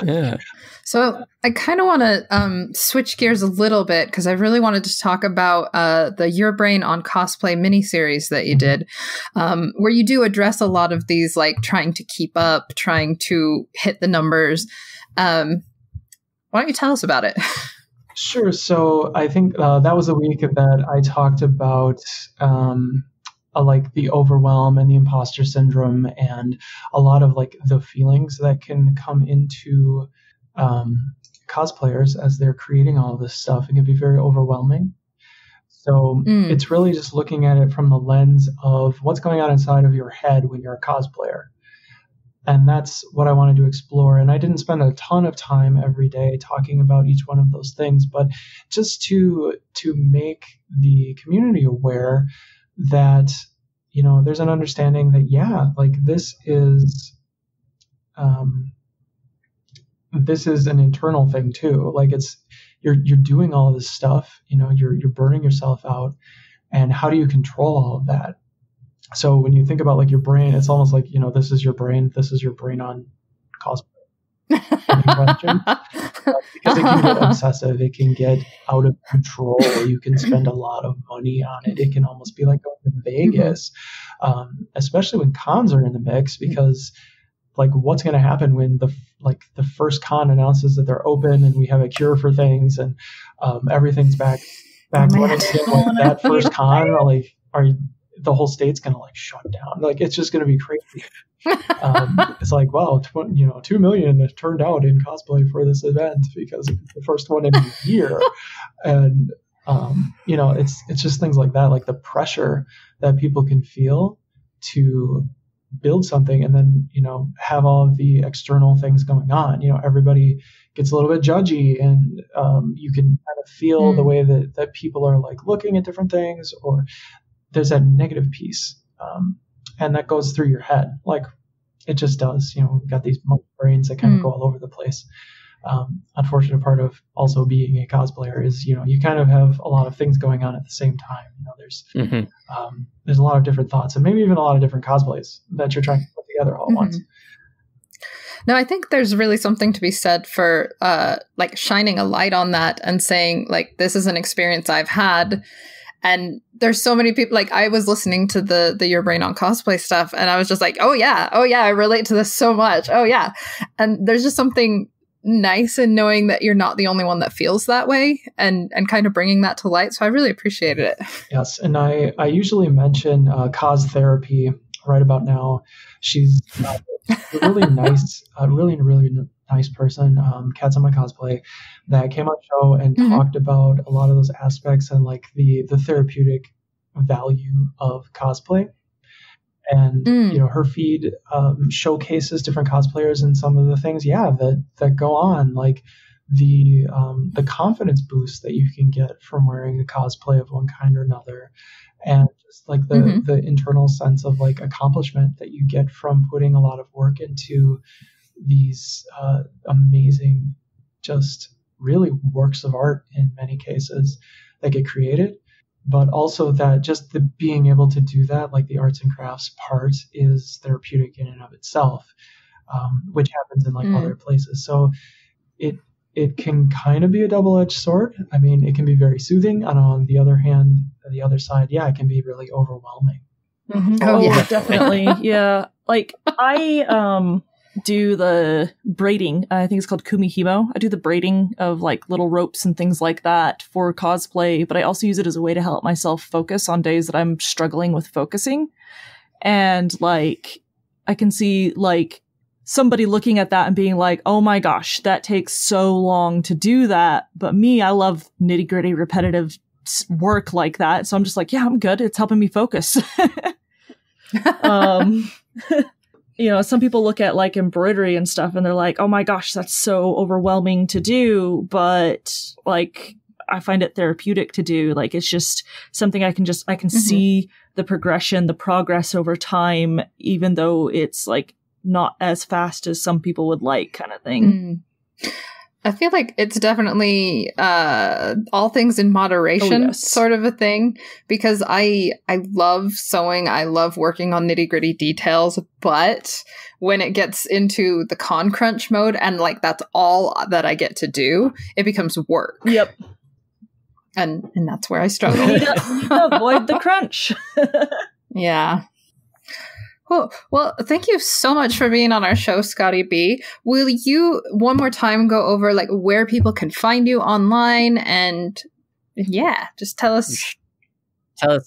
C: Yeah.
A: So I kind of want to switch gears a little bit because I really wanted to talk about the Your Brain on Cosplay miniseries that you did, where you do address a lot of these, like trying to keep up, trying to hit the numbers. Why don't you tell us about it?
D: Sure. So I think that was a week that I talked about like the overwhelm and the imposter syndrome and a lot of like the feelings that can come into cosplayers as they're creating all of this stuff. It can be very overwhelming. So it's really just looking at it from the lens of what's going on inside of your head when you're a cosplayer. And that's what I wanted to explore. And I didn't spend a ton of time every day talking about each one of those things, but just to make the community aware that, there's an understanding that, yeah, like this is an internal thing too. Like you're doing all of this stuff, you're burning yourself out. And how do you control all of that? So when you think about like your brain, it's almost like, this is your brain on cosplay. any questions. Because it can get obsessive, it can get out of control. You can spend a lot of money on it. It can almost be like going to Vegas, especially when cons are in the mix, because like what's going to happen when the first con announces that they're open and we have a cure for things and everything's back running again, like that first con, like the whole state's going to like shut down. Like it's just going to be crazy. It's like, wow, 2 million turned out in cosplay for this event because it's the first one in a year. And, it's just things like that, like the pressure that people can feel to build something and then, have all of the external things going on. Everybody gets a little bit judgy and you can kind of feel the way that people are like looking at different things, or there's that negative piece. And that goes through your head. Like it just does, we've got these brains that kind of go all over the place. Unfortunate part of also being a cosplayer is, you kind of have a lot of things going on at the same time. There's a lot of different thoughts and maybe even a lot of different cosplays that you're trying to put together all at once.
A: No, I think there's really something to be said for like shining a light on that and saying like, this is an experience I've had. And there's so many people, like I was listening to the Your Brain on Cosplay stuff and I was just like, oh yeah, I relate to this so much. Oh yeah. And there's just something nice in knowing that you're not the only one that feels that way and kind of bringing that to light. So I really appreciated it.
D: Yes. And I usually mention Cosplay Therapy right about now. She's a really nice, really nice person, Cats on My Cosplay, that came on the show and talked about a lot of those aspects and like the therapeutic value of cosplay. And her feed showcases different cosplayers and some of the things, that go on, like the confidence boost that you can get from wearing a cosplay of one kind or another, and just like the internal sense of like accomplishment that you get from putting a lot of work into these amazing, just really works of art in many cases that get created. But also that just the being able to do that, like the arts and crafts part, is therapeutic in and of itself, which happens in like other places. So it can kind of be a double-edged sword. I mean, it can be very soothing, and on the other hand, the other side, it can be really overwhelming.
B: Oh yeah, definitely. Yeah, like I do the braiding. I think it's called kumihimo. I do the braiding of like little ropes and things like that for cosplay, but I also use it as a way to help myself focus on days that I'm struggling with focusing. And like, I can see like somebody looking at that and being like, oh my gosh, that takes so long to do that. But me, I love nitty gritty, repetitive work like that. So I'm just like, yeah, I'm good. It's helping me focus. Some people look at like embroidery and stuff and they're like, oh my gosh, that's so overwhelming to do. But like, I find it therapeutic to do. Like, it's just something I can see the progression, the progress over time, even though it's like not as fast as some people would like, kind of thing.
A: I feel like it's definitely all things in moderation sort of a thing, because I love sewing. I love working on nitty gritty details, but when it gets into the con crunch mode and like that's all that I get to do, it becomes work.
B: Yep.
A: And that's where I struggle.
B: You need to avoid the crunch.
A: Yeah. Cool. Well, thank you so much for being on our show, Scotty B. Will you one more time go over like where people can find you online and just tell us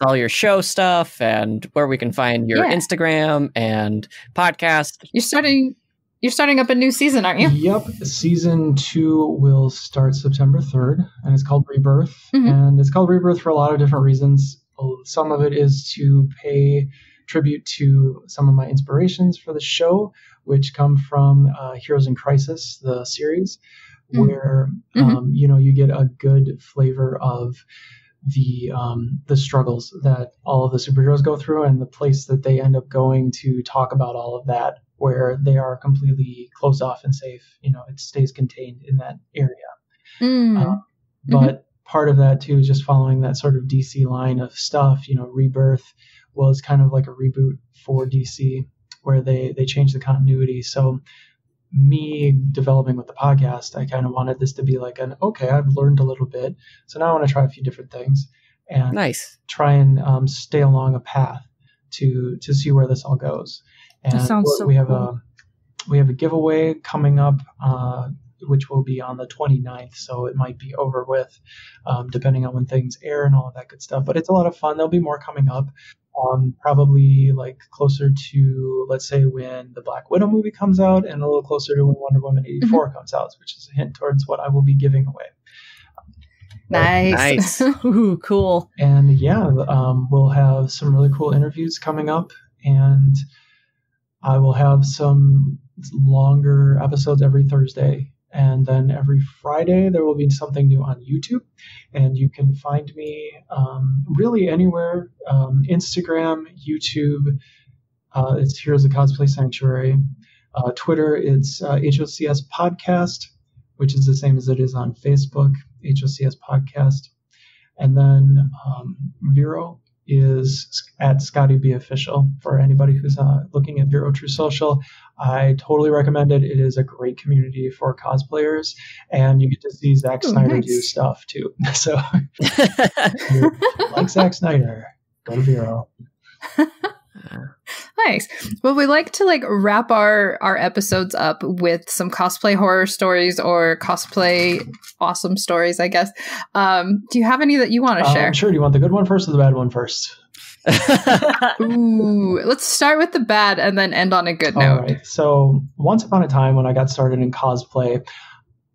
C: all your show stuff and where we can find your Instagram and podcast.
A: You're starting up a new season, aren't you?
D: Yep. Season 2 will start September 3rd, and it's called Rebirth. And it's called Rebirth for a lot of different reasons. Some of it is to pay tribute to some of my inspirations for the show, which come from Heroes in Crisis, the series, where you get a good flavor of the struggles that all of the superheroes go through and the place that they end up going to talk about all of that, where they are completely closed off and safe. It stays contained in that area. But part of that too is just following that sort of DC line of stuff. Rebirth was kind of like a reboot for DC where they changed the continuity. So me developing with the podcast, I kind of wanted this to be like okay, I've learned a little bit, so now I want to try a few different things and try and stay along a path to see where this all goes. And
B: that sounds so
D: we have
B: cool.
D: we have a giveaway coming up, which will be on the 29th, so it might be over with, depending on when things air and all of that good stuff. But it's a lot of fun. There'll be more coming up, probably like closer to, let's say, when the Black Widow movie comes out, and a little closer to when Wonder Woman 84 comes out, which is a hint towards what I will be giving away.
A: Nice.
B: Ooh, cool.
D: And yeah, we'll have some really cool interviews coming up, and I will have some longer episodes every Thursday. And then every Friday, there will be something new on YouTube. And you can find me really anywhere. Instagram, YouTube, it's Here's the Cosplay Sanctuary. Twitter, it's HOCS Podcast, which is the same as it is on Facebook, HOCS Podcast. And then Vero is at Scotty B Official. For anybody who's looking at Vero True Social, I totally recommend it. It is a great community for cosplayers, and you get to see Zack Snyder do stuff too. So if you like Zack Snyder, go to Vero.
A: Nice. Well, we like to wrap our episodes up with some cosplay horror stories or cosplay awesome stories, I guess. Do you have any that you want to share?
D: Sure. Do you want the good one first or the bad one first?
A: Ooh, let's start with the bad and then end on a good note.
D: All right. So once upon a time when I got started in cosplay,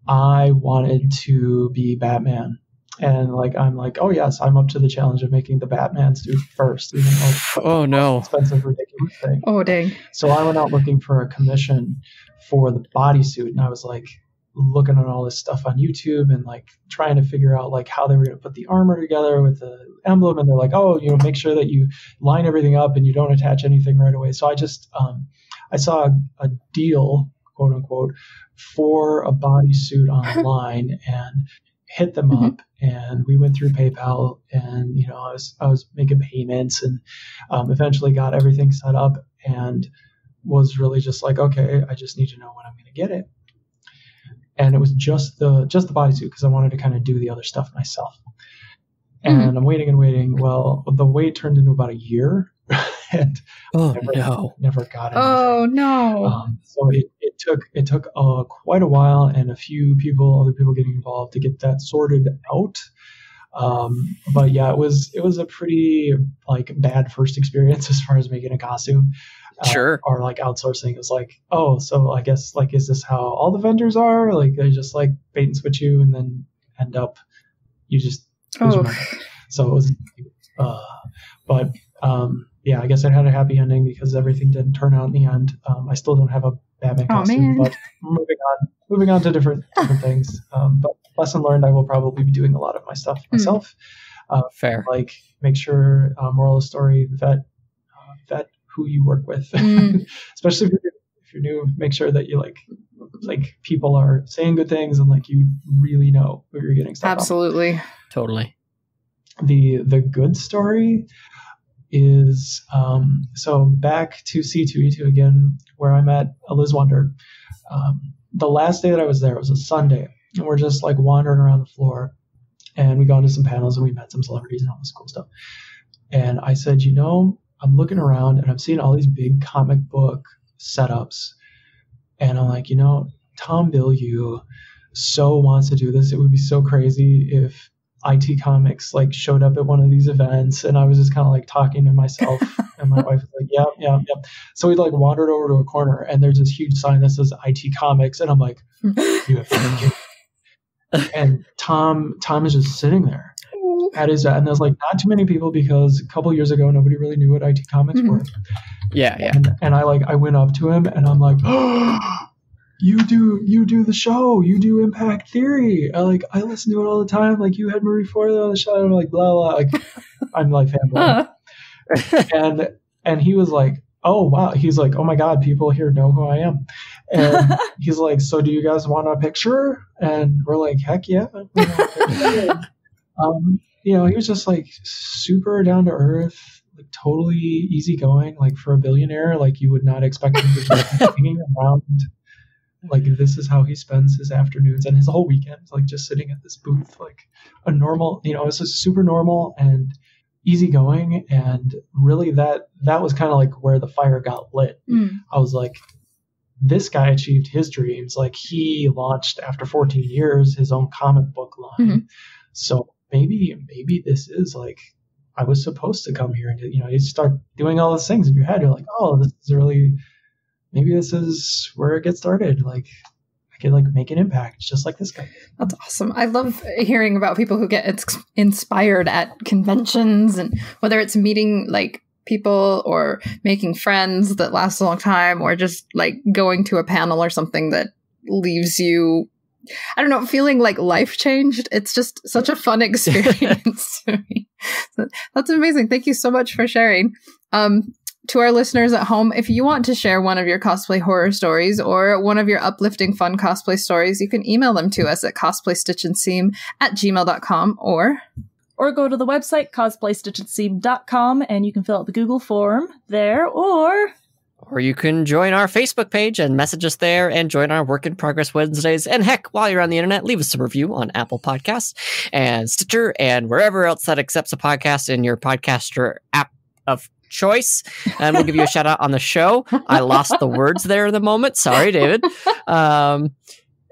D: I wanted to be Batman. And I'm like, oh yes, I'm up to the challenge of making the Batman suit first. Even though
C: oh no,
D: expensive, ridiculous thing.
A: Oh dang!
D: So I went out looking for a commission for the bodysuit, and I was looking at all this stuff on YouTube and trying to figure out how they were going to put the armor together with the emblem. And they're like, oh, make sure that you line everything up and you don't attach anything right away. So I just I saw a deal, quote unquote, for a bodysuit online and hit them up, and we went through PayPal, and I was making payments, and eventually got everything set up, and was really just okay, I just need to know when I'm going to get it. And it was just the bodysuit, because I wanted to kind of do the other stuff myself. And I'm waiting and waiting. Well, the wait turned into about a year, and never got it.
A: Oh no!
D: So it took quite a while, and other people getting involved to get that sorted out. But yeah, it was a pretty bad first experience as far as making a costume.
C: Sure.
D: Or outsourcing. It was oh, so I guess is this how all the vendors are? They just bait and switch you, and then end up you just lose your money. So it was, but yeah, I guess it had a happy ending because everything didn't turn out in the end. I still don't have a Batman costume, but moving on to different things. But lesson learned, I will probably be doing a lot of my stuff myself.
C: Fair.
D: Make sure, moral of the story, vet who you work with, especially if you're new. Make sure that you people are saying good things and you really know who you're getting stuff.
A: Absolutely.
C: Totally.
D: The good story is so back to C2E2 again, where I met Liz Wonder. The last day that I was there was a Sunday, and we're just wandering around the floor, and we got into some panels and we met some celebrities and all this cool stuff. And I said, I'm looking around and I'm seeing all these big comic book setups, and I'm like, Tom Bilyeu so wants to do this. It would be so crazy if IT Comics showed up at one of these events. And I was just kind of talking to myself, and my wife was like, yeah. So we wandered over to a corner, and there's this huge sign that says IT Comics, and I'm like, you have to be kidding. And Tom is just sitting there at his, and there's not too many people, because a couple years ago nobody really knew what IT Comics were.
C: Yeah.
D: And I went up to him, and I'm like, oh, you do the show, you do Impact Theory. I listen to it all the time. You had Marie Forleo on the show. And I'm blah blah. I'm fanboy. And he was like, oh wow. He's like, oh my god, people here know who I am. And he's like, so do you guys want a picture? And we're like, heck yeah. He was just super down to earth, totally easygoing, for a billionaire. You would not expect him to be hanging around like this is how he spends his afternoons and his whole weekends, like just sitting at this booth, like a normal, it's just super normal and easygoing. And really that was kind of like where the fire got lit. I was like, this guy achieved his dreams. Like he launched after 14 years his own comic book line. So maybe this is like, I was supposed to come here, and you start doing all those things in your head. You're like, oh, this is really, maybe this is where it gets started. Like I could like make an impact just like this guy.
A: That's awesome. I love hearing about people who get inspired at conventions, and whether it's meeting like people or making friends that last a long time, or just like going to a panel or something that leaves you, I don't know, feeling like life changed. It's just such a fun experience to me. So that's amazing. Thank you so much for sharing. To our listeners at home, if you want to share one of your cosplay horror stories or one of your uplifting fun cosplay stories, you can email them to us at cosplaystitchandseam@gmail.com or
B: go to the website cosplaystitchandseam.com and you can fill out the Google form there, or
C: you can join our Facebook page and message us there and join our Work in Progress Wednesdays. And heck, while you're on the internet, leave us a review on Apple Podcasts and Stitcher and wherever else that accepts a podcast in your podcaster app of choice, and we'll give you a shout out on the show. I lost the words there in the moment. Sorry, David.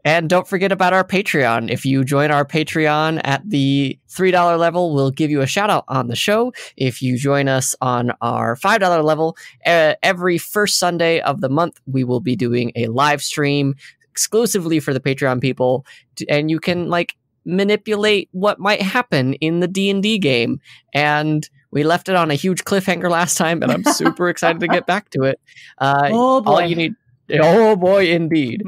C: And don't forget about our Patreon. If you join our Patreon at the $3 level, we'll give you a shout out on the show. If you join us on our $5 level, every first Sunday of the month, we will be doing a live stream exclusively for the Patreon people. And you can like manipulate what might happen in the D&D game. And we left it on a huge cliffhanger last time, but I'm super excited to get back to it.
B: Oh boy.
C: All you need, oh boy, indeed.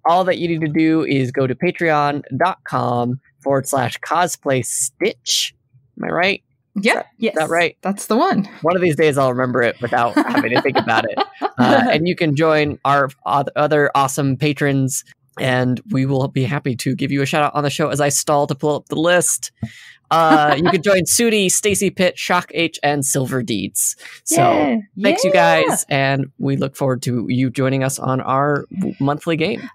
C: All that you need to do is go to patreon.com/cosplay stitch. Am I right?
A: Yeah.
C: Is that right?
A: That's the one.
C: One of these days I'll remember it without having to think about it. And you can join our other awesome patrons, and we will be happy to give you a shout out on the show as I stall to pull up the list. You can join Sudi, Stacy Pitt, Shock H, and Silver Deeds. So thanks, you guys, and we look forward to you joining us on our monthly game.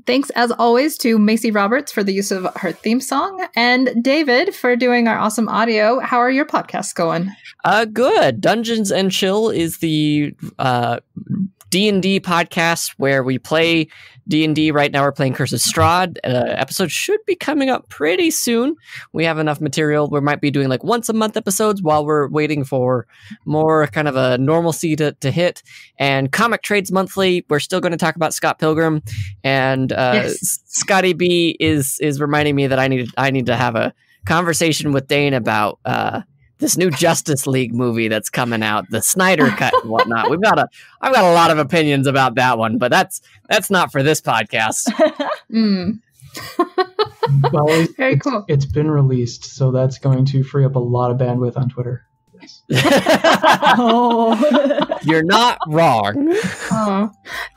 A: Thanks, as always, to Macy Roberts for the use of her theme song, and David for doing our awesome audio. How are your podcasts going?
C: Good. Dungeons and Chill is the D&D podcast where we play D&D. Right now we're playing Curse of Strahd. Episodes should be coming up pretty soon. We have enough material. We might be doing like once a month episodes while we're waiting for more kind of a normalcy to hit. And Comic Trades Monthly, we're still going to talk about Scott Pilgrim. And Scotty B is reminding me that I need to have a conversation with Dane about this new Justice League movie that's coming out, the Snyder Cut and whatnot. I've got a lot of opinions about that one, but that's not for this podcast.
D: Well,
A: Very cool.
D: It's been released, so that's going to free up a lot of bandwidth on Twitter.
C: You're not wrong.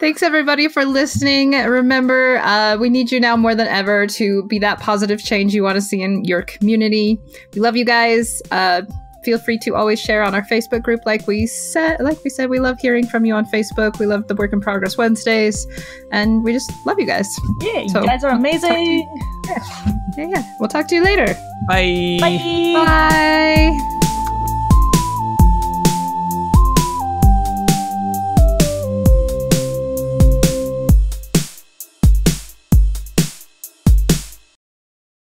A: Thanks everybody for listening. Remember, we need you now more than ever to be that positive change you want to see in your community. We love you guys. Feel free to always share on our Facebook group. Like we said, we love hearing from you on Facebook. We love the Work in Progress Wednesdays, and we just love you guys.
B: Yeah, you guys are amazing.
A: Yeah. We'll talk to you later.
C: Bye.
B: Bye.
A: Bye.